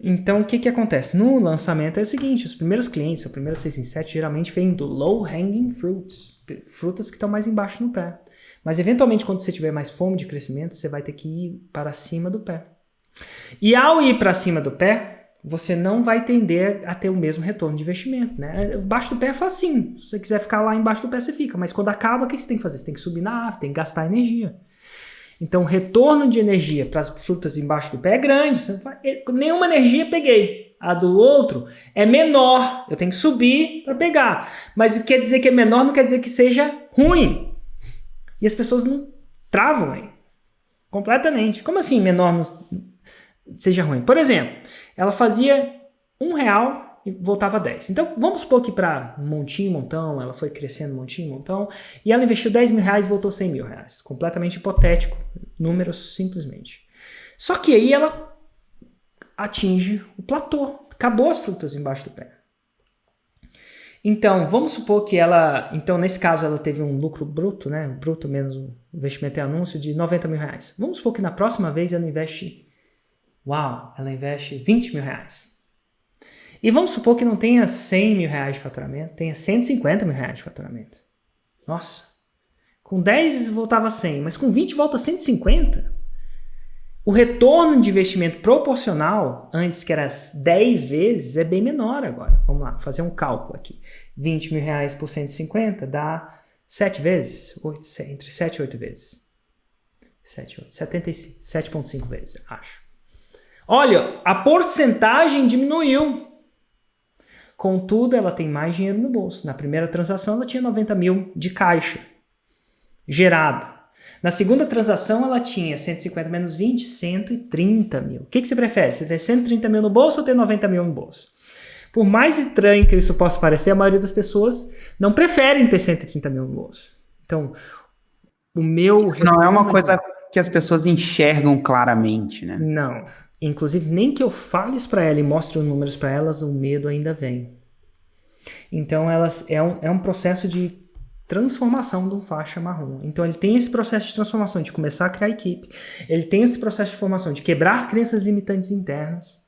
A: Então o que acontece? No lançamento é o seguinte, os primeiros clientes, o primeiro 6 em 7, geralmente vêm do low hanging fruits, frutas que estão mais embaixo no pé. Mas eventualmente quando você tiver mais fome de crescimento, você vai ter que ir para cima do pé. E ao ir para cima do pé, você não vai tender a ter o mesmo retorno de investimento, né? Embaixo do pé é facinho. Se você quiser ficar lá embaixo do pé, você fica. Mas quando acaba, o que você tem que fazer? Você tem que subir na árvore, tem que gastar energia. Então, o retorno de energia para as frutas embaixo do pé é grande. Você não faz, nenhuma energia peguei. a do outro é menor. Eu tenho que subir para pegar. Mas quer dizer que é menor não quer dizer que seja ruim. E as pessoas não travam aí. Completamente. Como assim menor não seja ruim? Por exemplo, ela fazia R$1 e voltava a 10. Então, vamos supor que para montinho, montão, ela foi crescendo montinho, montão, e ela investiu R$10.000 e voltou R$100.000. Completamente hipotético, números simplesmente. Só que aí ela atinge o platô. Acabou as frutas embaixo do pé. Então, vamos supor que ela... Então, nesse caso, ela teve um lucro bruto, né? Bruto menos o investimento em anúncio de R$90.000. Vamos supor que na próxima vez ela investe... ela investe R$20.000. E vamos supor que não tenha R$100.000 de faturamento, tenha R$150.000 de faturamento. Nossa, com 10 voltava a 100, mas com 20 volta a 150. O retorno de investimento proporcional, antes que era 10 vezes, é bem menor agora. Vamos lá, fazer um cálculo aqui. R$20.000 por 150 dá 7 vezes, entre 7 e 8 vezes. 7,5 vezes, acho. Olha, a porcentagem diminuiu. Contudo, ela tem mais dinheiro no bolso. Na primeira transação, ela tinha 90 mil de caixa gerado. Na segunda transação, ela tinha 150 menos 20, 130 mil. O que você prefere? Você ter 130 mil no bolso ou ter 90 mil no bolso? Por mais estranho que isso possa parecer, a maioria das pessoas não preferem ter 130 mil no bolso. Então, o meu...
B: Isso não é uma coisa que as pessoas enxergam claramente, né?
A: Não. Inclusive, nem que eu fale isso para ela e mostre os números para elas, o medo ainda vem. Então, é um processo de transformação de um faixa marrom. Então, ele tem esse processo de transformação, de começar a criar equipe. Ele tem esse processo de formação, de quebrar crenças limitantes internas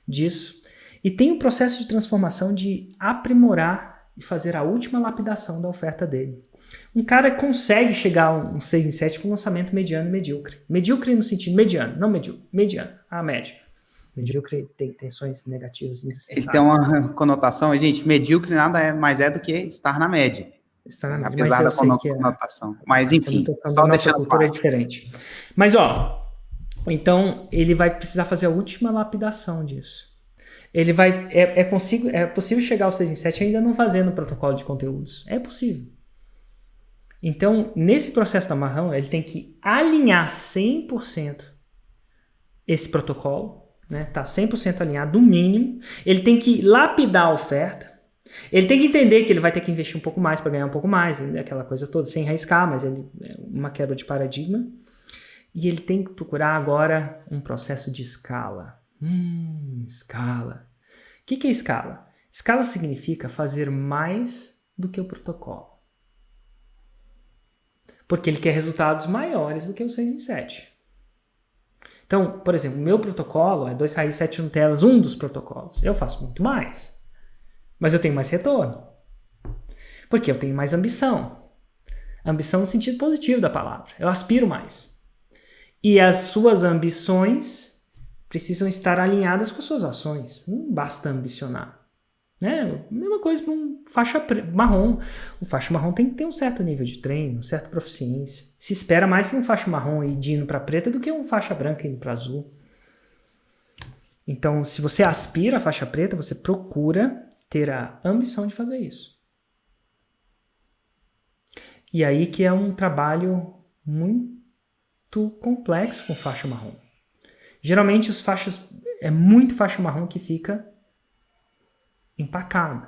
A: disso. E tem o processo de transformação de aprimorar e fazer a última lapidação da oferta dele. Um cara consegue chegar a um 6 em 7 com lançamento mediano e medíocre. Medíocre no sentido mediano, não medíocre. Mediano, a média. Medíocre tem tensões negativas necessárias.
B: Ele tem uma conotação, gente, medíocre nada mais é do que estar na média.
A: Estar na média.
B: Apesar da conotação. Mas enfim,
A: só deixando cultura é diferente. Mas então ele vai precisar fazer a última lapidação disso. Ele vai... É possível chegar ao 6 em 7 ainda não fazendo protocolo de conteúdos. É possível. Então, nesse processo da marrom, ele tem que alinhar 100% esse protocolo, né? Tá 100% alinhado, no mínimo. Ele tem que lapidar a oferta. Ele tem que entender que ele vai ter que investir um pouco mais para ganhar um pouco mais, aquela coisa toda, sem arriscar, mas é uma quebra de paradigma. E ele tem que procurar agora um processo de escala. Escala. O que é escala? Escala significa fazer mais do que o protocolo. Porque ele quer resultados maiores do que o 6 em 7. Então, por exemplo, o meu protocolo é 2 raízes, 7 Nutellas, um dos protocolos. Eu faço muito mais. Mas eu tenho mais retorno. Porque eu tenho mais ambição. Ambição no sentido positivo da palavra. Eu aspiro mais. E as suas ambições precisam estar alinhadas com as suas ações. Não basta ambicionar. Né? Mesma coisa para um faixa marrom. O faixa marrom tem que ter um certo nível de treino, certa proficiência. Se espera mais que um faixa marrom indo para preta do que um faixa branca indo para azul. Então, se você aspira a faixa preta, você procura ter a ambição de fazer isso. E aí que é um trabalho muito complexo com faixa marrom. Geralmente é muito faixa marrom que fica empacado.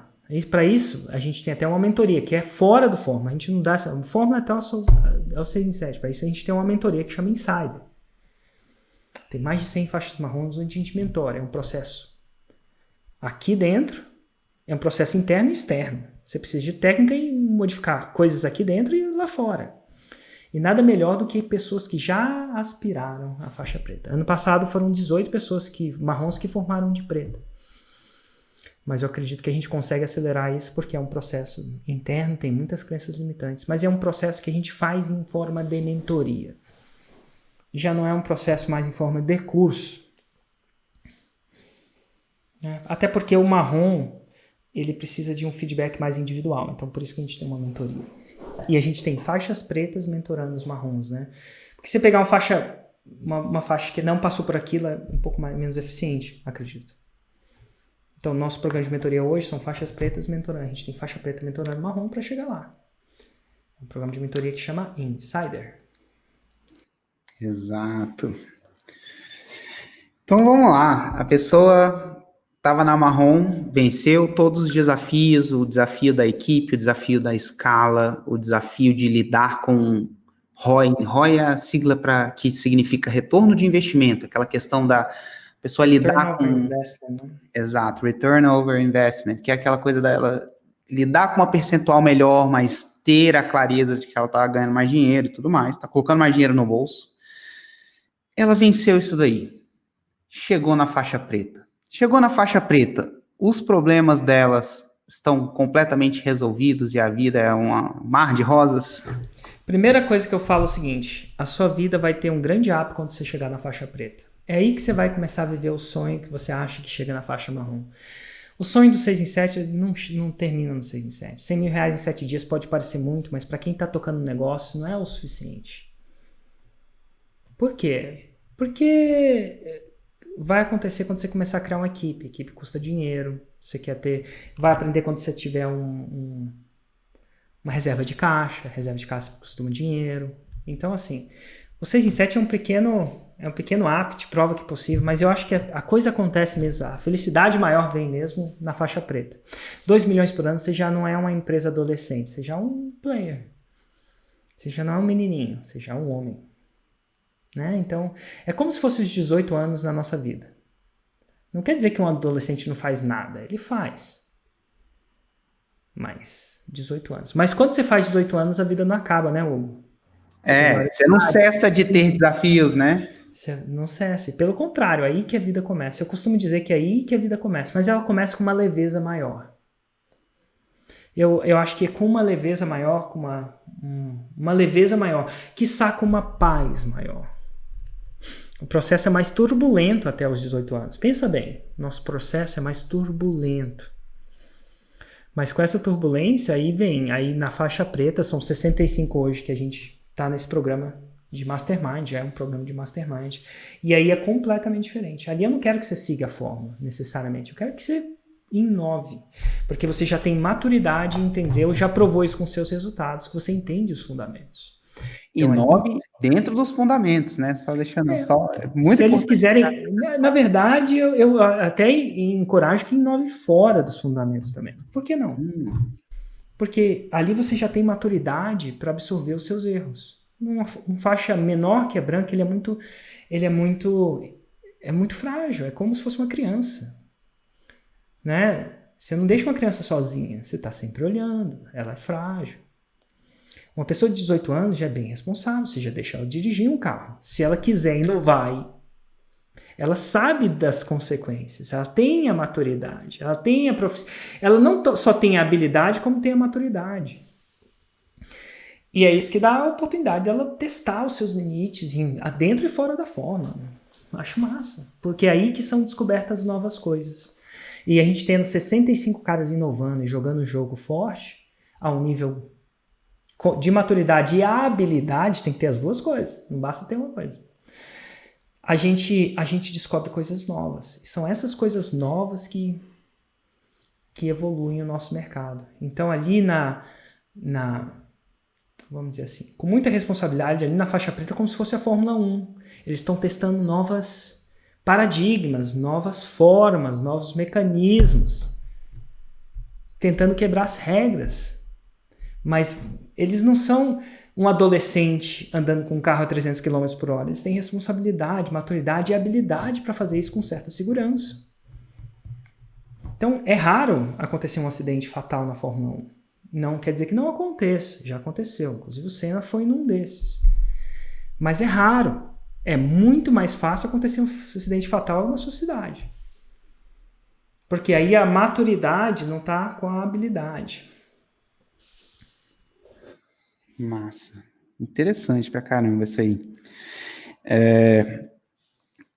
A: Para isso, a gente tem até uma mentoria, que é fora do Fórmula. A gente não dá essa... O Fórmula até o 6 em 7. Para isso, a gente tem uma mentoria que chama Insider. Tem mais de 100 faixas marrons onde a gente mentora. É um processo aqui dentro, é um processo interno e externo. Você precisa de técnica e modificar coisas aqui dentro e lá fora. E nada melhor do que pessoas que já aspiraram à faixa preta. Ano passado foram 18 pessoas marrons que formaram de preta. Mas eu acredito que a gente consegue acelerar isso porque é um processo interno, tem muitas crenças limitantes, mas é um processo que a gente faz em forma de mentoria. Já não é um processo mais em forma de curso. Até porque o marrom, ele precisa de um feedback mais individual, então por isso que a gente tem uma mentoria. E a gente tem faixas pretas mentorando os marrons, né? Porque se você pegar uma faixa que não passou por aquilo, é um pouco menos eficiente, acredito. Então, nosso programa de mentoria hoje são faixas pretas mentorando. A gente tem faixa preta mentorando marrom para chegar lá. É um programa de mentoria que chama Insider.
B: Exato. Então vamos lá. A pessoa estava na marrom, venceu todos os desafios, o desafio da equipe, o desafio da escala, o desafio de lidar com ROI. ROI é a sigla que significa retorno de investimento, aquela questão da pessoa lidar com...
A: Investment, né?
B: Exato, return over investment, que é aquela coisa dela lidar com uma percentual melhor, mas ter a clareza de que ela está ganhando mais dinheiro e tudo mais, está colocando mais dinheiro no bolso. Ela venceu isso daí. Chegou na faixa preta. Chegou na faixa preta, os problemas delas estão completamente resolvidos e a vida é um mar de rosas?
A: Primeira coisa que eu falo é o seguinte, a sua vida vai ter um grande up quando você chegar na faixa preta. É aí que você vai começar a viver o sonho que você acha que chega na faixa marrom. O sonho do 6 em 7 não termina no 6 em 7. 100 mil reais em 7 dias pode parecer muito, mas para quem está tocando um negócio não é o suficiente. Por quê? Porque vai acontecer quando você começar a criar uma equipe. A equipe custa dinheiro. Você quer ter... Vai aprender quando você tiver uma reserva de caixa. Reserva de caixa costuma dinheiro. Então, assim, o 6 em 7 é um pequeno apt, prova que é possível, mas eu acho que a coisa acontece mesmo. A felicidade maior vem mesmo na faixa preta. 2 milhões por ano, você já não é uma empresa adolescente. Você já é um player. Você já não é um menininho. Você já é um homem. Né? Então, é como se fosse os 18 anos na nossa vida. Não quer dizer que um adolescente não faz nada. Ele faz. Mas, 18 anos. Mas quando você faz 18 anos, a vida não acaba, né, Hugo?
B: Você não cessa de ter desafios, né?
A: Você não cessa. Pelo contrário, aí que a vida começa. Eu costumo dizer que é aí que a vida começa. Mas ela começa com uma leveza maior. Eu acho que é com uma leveza maior, com uma leveza maior, quiçá com uma paz maior. O processo é mais turbulento até os 18 anos. Pensa bem, nosso processo é mais turbulento. Mas com essa turbulência, aí na faixa preta, são 65 hoje que a gente está nesse programa de Mastermind, já é um programa de Mastermind. E aí é completamente diferente. Ali eu não quero que você siga a fórmula, necessariamente. Eu quero que você inove. Porque você já tem maturidade, entendeu? Já provou isso com seus resultados, que você entende os fundamentos.
B: Inove dentro dos fundamentos, né? Só deixando
A: muito se eles quiserem, na verdade, eu até encorajo que inove fora dos fundamentos também. Por que não? Porque ali você já tem maturidade para absorver os seus erros. Uma faixa menor que a branca, ele é muito frágil. É como se fosse uma criança, né? Você não deixa uma criança sozinha. Você está sempre olhando. Ela é frágil. Uma pessoa de 18 anos já é bem responsável, você já deixa ela dirigir um carro. Se ela quiser inovar, ela sabe das consequências, ela tem a maturidade, ela tem a ela não só tem a habilidade, como tem a maturidade. E é isso que dá a oportunidade dela testar os seus limites dentro e fora da forma. Acho massa, porque é aí que são descobertas novas coisas. E a gente tendo 65 caras inovando e jogando um jogo forte, a um nível de maturidade e habilidade, tem que ter as duas coisas, não basta ter uma coisa. A gente descobre coisas novas, e são essas coisas novas que evoluem o nosso mercado. Então ali vamos dizer assim, com muita responsabilidade, ali na faixa preta, como se fosse a Fórmula 1. Eles estão testando novos paradigmas, novas formas, novos mecanismos, tentando quebrar as regras. Mas eles não são um adolescente andando com um carro a 300 km por hora. Eles têm responsabilidade, maturidade e habilidade para fazer isso com certa segurança. Então, é raro acontecer um acidente fatal na Fórmula 1. Não quer dizer que não aconteça. Já aconteceu. Inclusive, o Senna foi num desses. Mas é raro. É muito mais fácil acontecer um acidente fatal na sua cidade. Porque aí a maturidade não está com a habilidade.
B: Massa. Interessante pra caramba isso aí.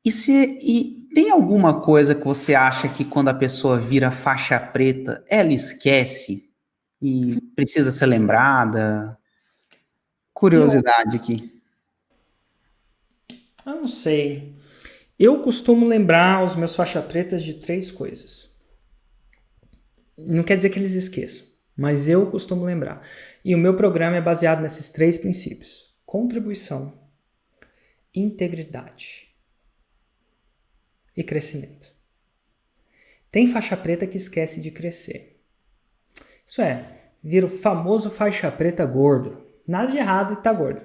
B: E tem alguma coisa que você acha que quando a pessoa vira faixa preta, ela esquece e precisa ser lembrada? Curiosidade aqui.
A: Eu não sei. Eu costumo lembrar os meus faixa pretas de 3 coisas. Não quer dizer que eles esqueçam, mas eu costumo lembrar. E o meu programa é baseado nesses 3 princípios: contribuição, integridade e crescimento. Tem faixa preta que esquece de crescer. Isso é, vira o famoso faixa preta gordo. Nada de errado e tá gordo.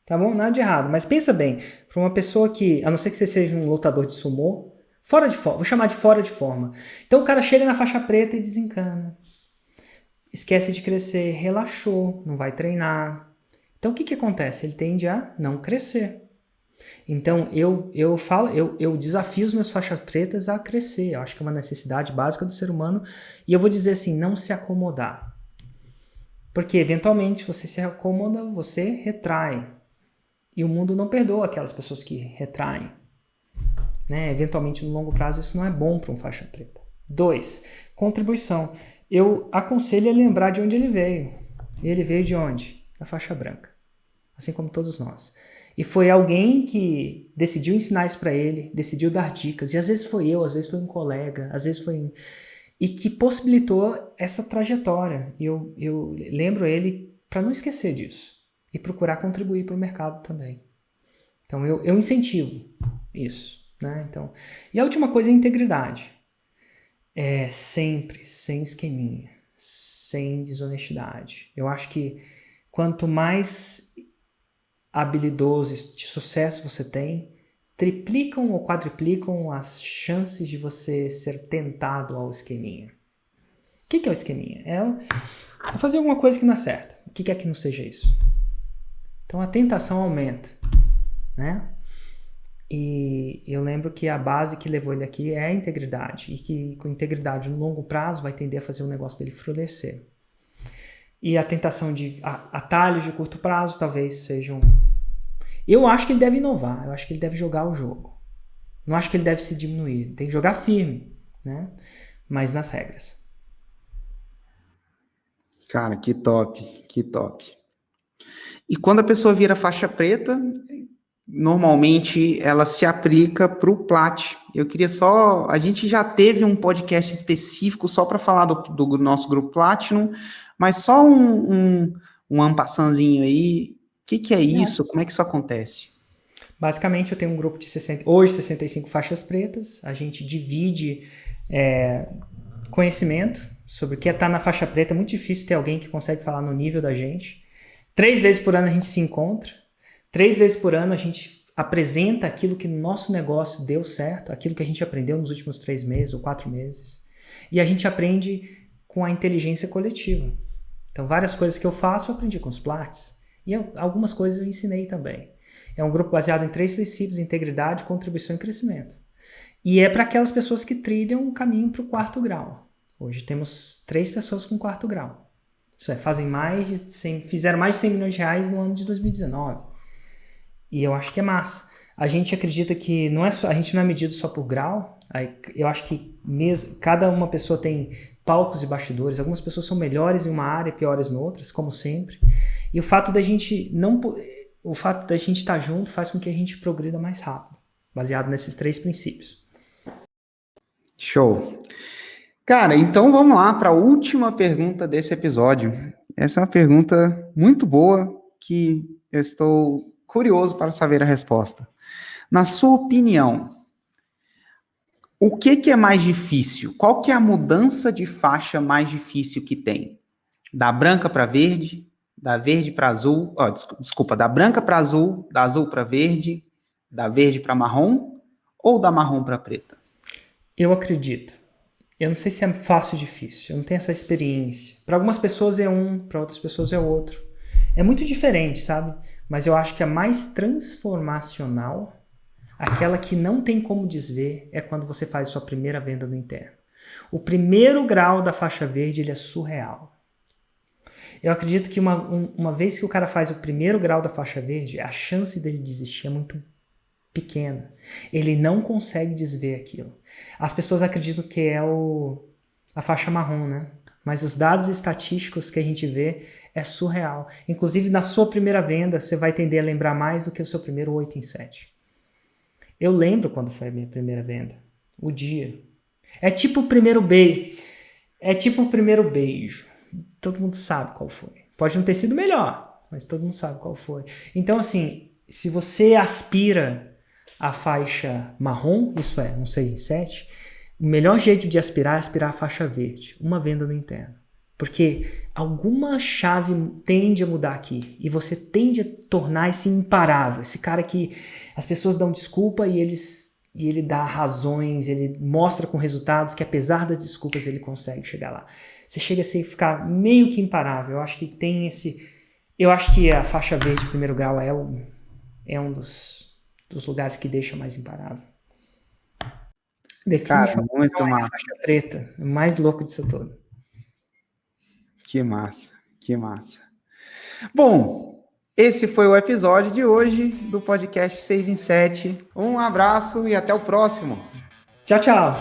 A: Tá bom? Nada de errado. Mas pensa bem, para uma pessoa que, a não ser que você seja um lutador de sumô, fora de forma, vou chamar de fora de forma. Então o cara chega na faixa preta e desencana. Esquece de crescer, relaxou, não vai treinar. Então o que acontece? Ele tende a não crescer. Então eu desafio os meus faixas pretas a crescer. Eu acho que é uma necessidade básica do ser humano. E eu vou dizer assim, não se acomodar. Porque eventualmente você se acomoda, você retrai. E o mundo não perdoa aquelas pessoas que retraem. Né? Eventualmente, no longo prazo, isso não é bom para um faixa preta. 2, contribuição. Eu aconselho a lembrar de onde ele veio. E ele veio de onde? Da faixa branca. Assim como todos nós. E foi alguém que decidiu ensinar isso para ele, decidiu dar dicas. E às vezes foi eu, às vezes foi um colega, às vezes foi... E que possibilitou essa trajetória. E eu lembro ele para não esquecer disso. E procurar contribuir para o mercado também. Então eu incentivo isso. Né? Então, e a última coisa é a integridade. É sempre sem esqueminha, sem desonestidade. Eu acho que quanto mais habilidoso de sucesso você tem, triplicam ou quadriplicam as chances de você ser tentado ao esqueminha. O que é o esqueminha? É fazer alguma coisa que não é certa. O que é que não seja isso? Então a tentação aumenta, né? E eu lembro que a base que levou ele aqui é a integridade. E que com integridade no longo prazo vai tender a fazer o negócio dele florescer. E a tentação de atalhos de curto prazo talvez sejam... Eu acho que ele deve inovar. Eu acho que ele deve jogar o jogo. Não acho que ele deve se diminuir. Ele tem que jogar firme, né? Mas nas regras.
B: Cara, que top, que top. E quando a pessoa vira faixa preta... Normalmente ela se aplica para o Plat. Eu queria só... A gente já teve um podcast específico só para falar do nosso grupo Platinum, mas só um ampassanzinho aí. O que é isso? Como é que isso acontece?
A: Basicamente, eu tenho um grupo de hoje 65 faixas pretas. A gente divide conhecimento sobre o que é estar na faixa preta. É muito difícil ter alguém que consegue falar no nível da gente. 3 vezes por ano a gente se encontra. 3 vezes por ano a gente apresenta aquilo que no nosso negócio deu certo, aquilo que a gente aprendeu nos últimos 3 meses ou 4 meses. E a gente aprende com a inteligência coletiva. Então, várias coisas que eu faço eu aprendi com os Plats. E algumas coisas eu ensinei também. É um grupo baseado em 3 princípios: integridade, contribuição e crescimento. E é para aquelas pessoas que trilham o caminho para o 4º grau. Hoje temos 3 pessoas com 4º grau. Isso é, fizeram mais de 100 milhões de reais no ano de 2019. E eu acho que é massa. A gente acredita que a gente não é medido só por grau. Eu acho que cada uma pessoa tem palcos e bastidores. Algumas pessoas são melhores em uma área e piores em outras, como sempre. E o fato da gente estar junto faz com que a gente progrida mais rápido, baseado nesses 3 princípios.
B: Show. Cara, então vamos lá para a última pergunta desse episódio. Essa é uma pergunta muito boa que eu estou curioso para saber a resposta. Na sua opinião, o que é mais difícil? Qual que é a mudança de faixa mais difícil que tem? Da branca para verde, da verde para azul, da branca para azul, da azul para verde, da verde para marrom ou da marrom para preta?
A: Eu acredito. Eu não sei se é fácil ou difícil. Eu não tenho essa experiência. Para algumas pessoas é um, para outras pessoas é outro. É muito diferente, sabe? Mas eu acho que a mais transformacional, aquela que não tem como desver, é quando você faz sua primeira venda no interno. O 1º grau da faixa verde, ele é surreal. Eu acredito que uma vez que o cara faz o 1º grau da faixa verde, a chance dele desistir é muito pequena. Ele não consegue desver aquilo. As pessoas acreditam que é a faixa marrom, né? Mas os dados estatísticos que a gente vê é surreal. Inclusive, na sua primeira venda, você vai tender a lembrar mais do que o seu primeiro 8 em 7. Eu lembro quando foi a minha primeira venda. O dia. É tipo o primeiro beijo. É tipo o primeiro beijo. Todo mundo sabe qual foi. Pode não ter sido melhor, mas todo mundo sabe qual foi. Então, assim, se você aspira a faixa marrom, isso é, um 6 em 7, o melhor jeito de aspirar é aspirar a faixa verde, uma venda no interno. Porque alguma chave tende a mudar aqui e você tende a tornar esse imparável, esse cara que as pessoas dão desculpa e ele dá razões, ele mostra com resultados que apesar das desculpas ele consegue chegar lá. Você chega a ficar meio que imparável. Eu acho que tem esse... Eu acho que a faixa verde de primeiro grau é um dos lugares que deixa mais imparável.
B: Cara, muito massa.
A: A faixa preta, o mais louco disso tudo.
B: Que massa, que massa. Bom, esse foi o episódio de hoje do podcast 6 em 7. Um abraço e até o próximo.
A: Tchau, tchau.